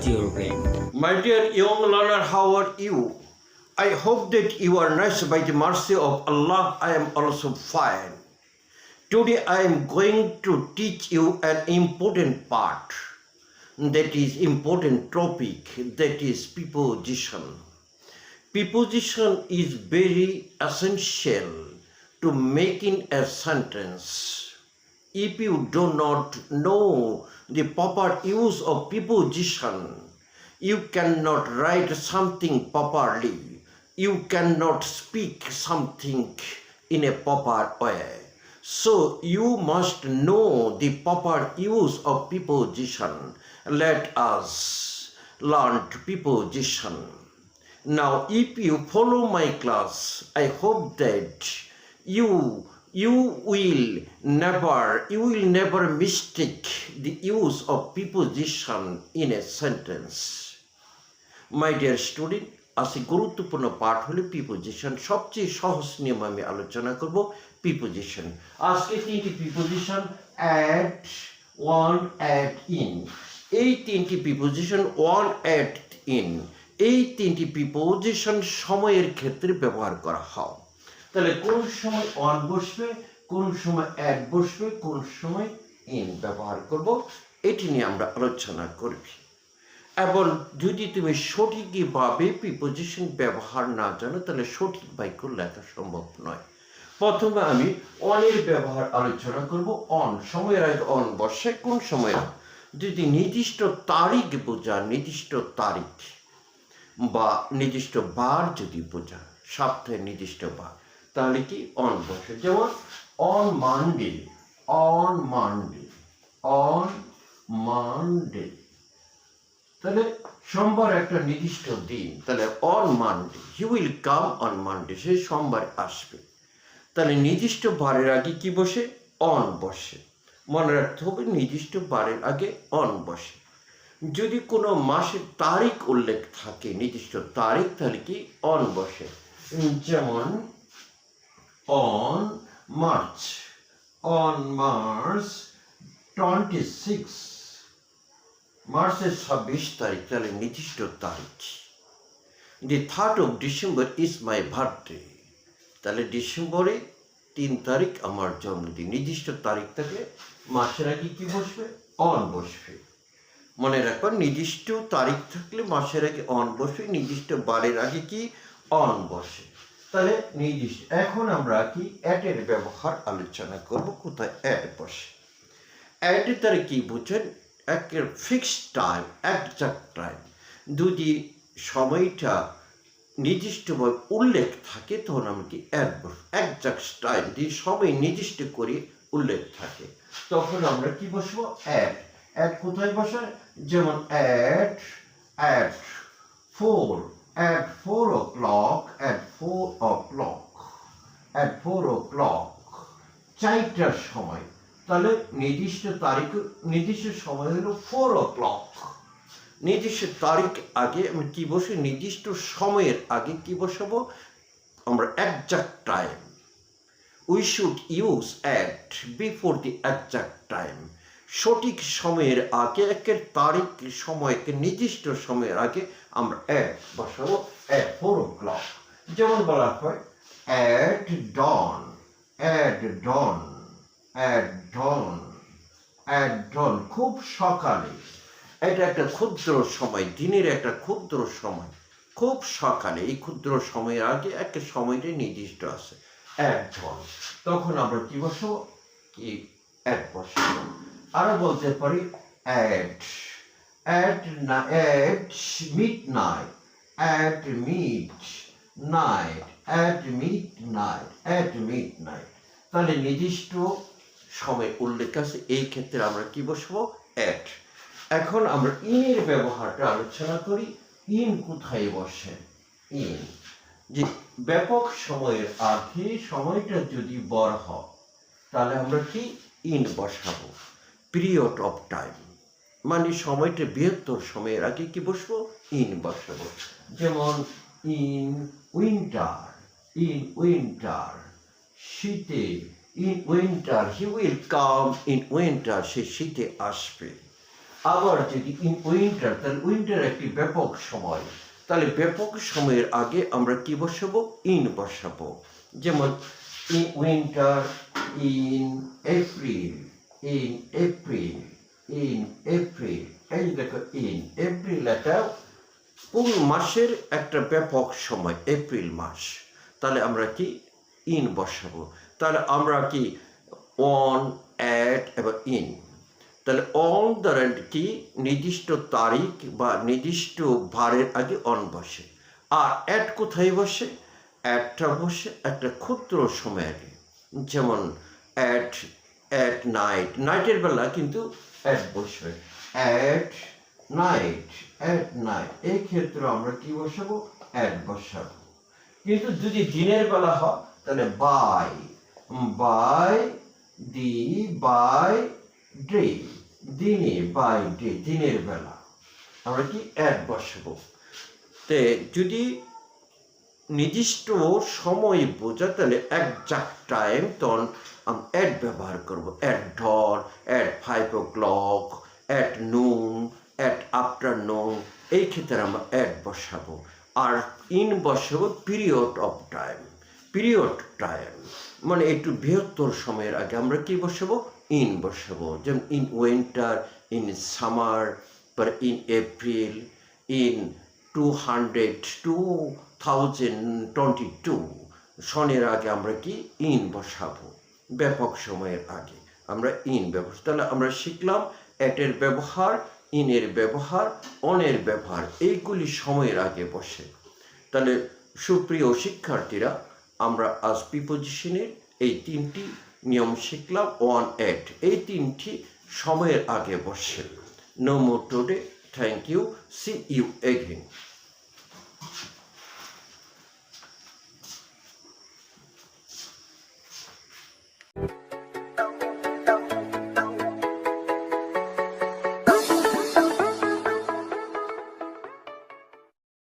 recharge your brain. My dear young learner, how are you? I hope that you are nice by the mercy of Allah. I am also fine. Today I am going to teach you an important part, that is important topic, that is preposition. Preposition is very essential to making a sentence. If you do not know the proper use of preposition, you cannot write something properly. You cannot speak something in a proper way. So you must know the proper use of preposition. Let us learn preposition. Now, if you follow my class, I hope that you will never mistake the use of preposition in a sentence. My dear student, আজকে গুরুত্বপূর্ণ পাঠ হলো preposition. সবচেয়ে সহজ নিয়ম আমি আলোচনা করব প্রিপোজিশন। আজকে তিনটি preposition at, one, at, in. এই তিনটি প্রিপোজিশন ওয়ান, অ্যাট, ইন, এই তিনটি প্রিপোজিশন সময়ের ক্ষেত্রে ব্যবহার করা হয়। তাহলে কোন সময় ওয়ান বসবে, কোন সময় অ্যাট বসবে, কোন সময় ইন ব্যবহার করব, এটি নিয়ে আমরা আলোচনা করব। এবং যদি তুমি সঠিকভাবে প্রিপোজিশন ব্যবহার না জানো, তাহলে সঠিক বাক্য লেখা সম্ভব নয়। প্রথমে আমি অনের ব্যবহার আলোচনা করব। অন, সময়ের আগে অন বসে, কোন সময়? যদি নির্দিষ্ট তারিখ বোঝা, নির্দিষ্ট তারিখ বা নির্দিষ্ট বার যদি বোঝা, সপ্তাহের নির্দিষ্ট বার, তাহলে কি অন বসে। যেমন on Monday, on Monday, on Monday. তাহলে সোমবার একটা নির্দিষ্ট দিন, তাহলে on Monday, he will come on Monday, সে সোমবার আসবে। তাহলে নির্দিষ্ট বারের আগে কি বসে? অন বসে। মনে রাখতে হবে নির্দিষ্ট বারের আগে অন বসে। যদি কোনো মাসের তারিখ উল্লেখ থাকে, নির্দিষ্ট তারিখ, তাহলে কি অন বসে। যেমন অন মার্চ, অন মার্চ 26, মার্চের 26 তারিখ, তাহলে নির্দিষ্ট তারিখ। দি 3rd of December is my birthday, তাহলে ডিসেম্বরে 3 তারিখ আমার জন্মদিন। নির্দিষ্ট তারিখ থাকলে মাসের আগে কি বসবে? অন বসবে। মনে রাখো, নির্দিষ্ট তারিখ থাকলে মাসের আগে অন বসবে, নির্দিষ্ট বারের আগে কি অন বসে। তাহলে নির্দিষ্ট। এখন আমরা কি অ্যাটের ব্যবহার আলোচনা করব। কোথায় অ্যাট বসে? অ্যাটের দ্বারা কি বুঝেন? একের ফিক্সড টাইম, একজাক্ট টাইম। যদি সময়টা নির্দিষ্টভাবে উল্লেখ থাকে, তখন আমরা কি অ্যাট বসবো। একজাক্ট টাইম, যদি সময় নির্দিষ্ট করে উল্লেখ থাকে, তখন আমরা কি বসবো? অ্যাট। অ্যাট কোথায় বসে? যেমন at 4, at 4 o'clock, at 4 o'clock, at 4 o'clock, 4টার সময়। তাহলে নির্দিষ্ট তারিখ, নির্দিষ্ট সময় হলো 4 o'clock। নির্দিষ্ট তারিখ আগে আমি কি বসে? নির্দিষ্ট সময়ের আগে কি বসাবো? আমরা exact time. We should use at before the exact time. সঠিক সময়ের আগে, একের তারিখ, সময়কে নির্দিষ্ট সময়ের আগে আমরা অ্যাট বসাবো। At 4 o'clock। যেমন বলা হয় at dawn, at dawn, at dawn, at dawn, খুব সকালে। এটা একটা ক্ষুদ্র সময়, দিনের একটা ক্ষুদ্র সময়, খুব সকালে। এই ক্ষুদ্র সময়ের আগে একটা সময়টা নির্দিষ্ট আছে, অ্যাট ডন। তখন আমরা কি বসাবো? কি অ্যাট বসাবো। আরো বলতে পারি at midnight, at midnight, at midnight, at midnight. তাহলে নির্দিষ্ট সময় উল্লেখ আছে, এই ক্ষেত্রে আমরা কি বসবো? অ্যাট। এখন আমরা ইনের ব্যবহারটা আলোচনা করি। ইন কোথায় বসে? ইন, যে ব্যাপক সময়ের আগে সময়টা যদি বড় হয়, তাহলে আমরা কি ইন বসাবো। পিরিয়ড অফ টাইম, মানে সময়টা বৃহত্তর সময়ের আগে কি বসবো? ইন বসাবো। যেমন ইন উইন্টার, ইন উইন্টার, শীতে। In winter, he will come in winter, সে শীতে আসবে। আবার যদি ইন উইন্টার, তাহলে উইন্টার একটি ব্যাপক সময়, তাহলে ব্যাপক সময়ের আগে আমরা কি বসাবো? ইন বসাবো। যেমন in winter, in April, in April, in April. এই দেখো ইন এপ্রিল একটা কোন মাসের একটা ব্যাপক সময়, এপ্রিল মাস। তাহলে আমরা কি ইন বসাবো। তাহলে আমরা কি অন, অ্যাট এবং ইন। তাহলে অন দ্বারা কি নির্দিষ্ট তারিখ বা নির্দিষ্ট বারের আগে অন বসে। আর অ্যাট কোথায় বসে? অ্যাটটা বসে একটা ক্ষুদ্র সময় আগে। যেমন অ্যাট অ্যাট নাইট, নাইটের বেলা কিন্তু অ্যাট বসবে। অ্যাট নাইট, অ্যাট নাইট, এই ক্ষেত্রে আমরা কি বসাবো? অ্যাট বসাবো। কিন্তু যদি দিনের বেলা হয় তাহলে by, by the, by day, দিনে, বাই ডে, দিনের বেলা আমরা কি অ্যাট বসাবো। তে যদি নির্দিষ্ট সময় বোঝা তাহলে একজাক্ট টাইম, তখন আমি অ্যাট ব্যবহার করবো। At dawn, at 5 o'clock, at noon, at afternoon, এই ক্ষেত্রে আমরা অ্যাট বসাবো। আর ইন বসাবো period of time, period time মানে একটু বৃহত্তর সময়ের আগে আমরা কি বসাবো? ইন বসাবো। যেমন ইন উইন্টার, ইন সামার, পর ইন এপ্রিল, ইন 2022 সনের আগে আমরা কি ইন বসাবো। ব্যাপক সময়ের আগে আমরা ইন ব্যবহার। তাহলে আমরা শিখলাম অ্যাটের ব্যবহার, ইনের ব্যবহার, অনের ব্যবহার, এইগুলি সময়ের আগে বসে। তাহলে সুপ্রিয় শিক্ষার্থীরা, আমরা আজ প্রিপোজিশনের এই 3টি নিয়ম শিখলাম। অন, অ্যাট, এই 3টি সময়ের আগে বসে। No more today. Thank you. See you again.